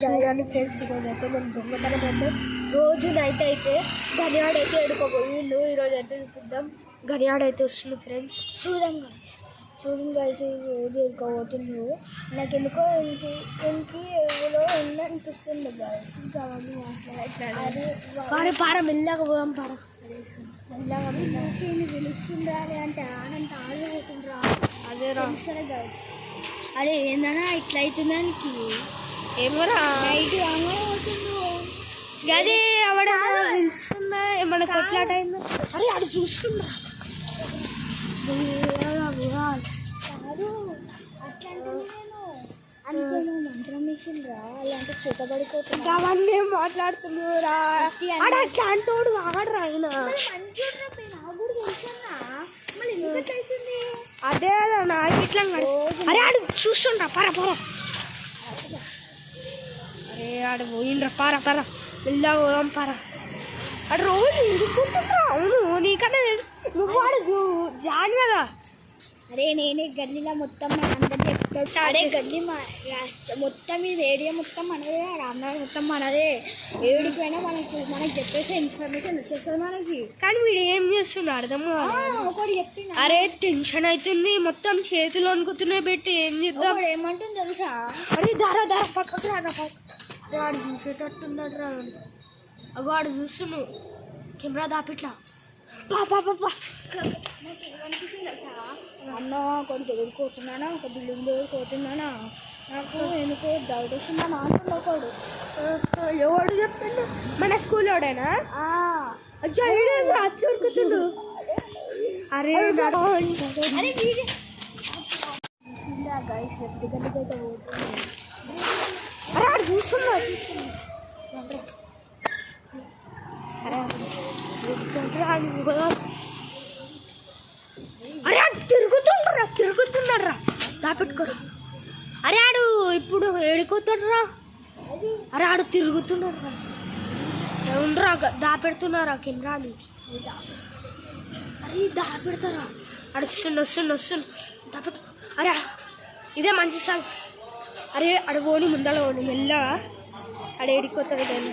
జాయిని friends ఈరోజు అయితే మేము దొంగతనం అంటే రోజు నైట్ అయితే గనియాడ్ అయితే ఎడుకోబోయిండు. ఈరోజు అయితే చూద్దాం. గనియాడ్ అయితే వస్తుంది ఫ్రెండ్స్. చూడండి గైస్ రోజు ఎడుకోబోతుండ్రు. నాకు ఎందుకో ఇంకి ఎవరో అనిపిస్తుంది గైస్. ఇంకా అవన్నీ మాట్లాడాలి. పార మెల్లగా పోదాం. పార మెల్లగా పిలుస్తుండాలి అంటే ఆనంత ఆడిపోతుండ్రా. అదే రాస్తారా గైస్. అరే ఏందన్నా ఇట్లా అవుతుందానికి ఏమోరా నైట్ గది ఆవిడ పిలుస్తుందా ఏమన్నా కొట్లాట అయిందా? అరే అది చూస్తుందా కాదు అట్లా అంటే మంత్రం మిషన్ రా అలాంటి చేతబడిపోతుంది అవన్నీ మాట్లాడుతున్నారా. అట్లా అంటోడు ఆడరా ఆయన అదే నాకు ఇట్లా అరే ఆడు చూస్తుండ్రా పర అరే ఆడు పోయిండ్రా పార మెల్లగా పోదాం పార. అటు రోజు ఇరుక్కుంటుండ్రా. అవును నీకన్నా నువ్వు వాడు జాన్ కదా. అరే నేనే గల్లీలో మొత్తం మన అందరినీ చెప్తా. అరే గల్లీ మొత్తం ఇది ఏరియా మొత్తం మనదే, రామ్నాడు మొత్తం మనదే. ఏడిపోయినా మనకి చెప్పేసే ఇన్ఫర్మేషన్ వచ్చేస్తుంది మనకి. కానీ వీడు ఏం చేస్తుండ్రు అర్థం ఒకటి చెప్తున్నా. అరే టెన్షన్ అవుతుంది మొత్తం చేతులు అనుకుతున్నాయి పెట్టి ఏం చేద్దాం. ఏమంటుంది తెలుసా? అరే దారా పక్కకు రాదా వాడు చూసేటట్టున్నాడు రా. వాడు చూస్తున్నావు కెమెరా దాపిట్లా అన్న కొన్ని ఎదుర్కోతున్నానా ఒక బిల్డింగ్ ఎదుర్కోతున్నానా నాకు ఎందుకో డౌట్ వస్తుందా అంటున్నా ఒకడు. ఎవడు చెప్తుండు? మన స్కూల్ వాడేనా? దొరుకుతుండు. అరే గైస్ ఎప్పటి గంటకైతే పోతుంది. అరే ఆడు చూస్తున్నా అరే ఆడు తిరుగుతున్నారా దాపెట్టుకోరా. అరే ఆడు ఇప్పుడు ఏడుకోతాడురా. అరే ఆడు తిరుగుతున్నారా ఉండరా దాపెడుతున్నారా కెమెరాని. అరే దాపెడతారా ఆడు వస్తుండు దాపెట్టు. అరే ఇదే మంచి ఛాన్స్. అరే ఆడు పోని ముందర పోని మెల్లగా ఆడు ఏడుకోతాడు కానీ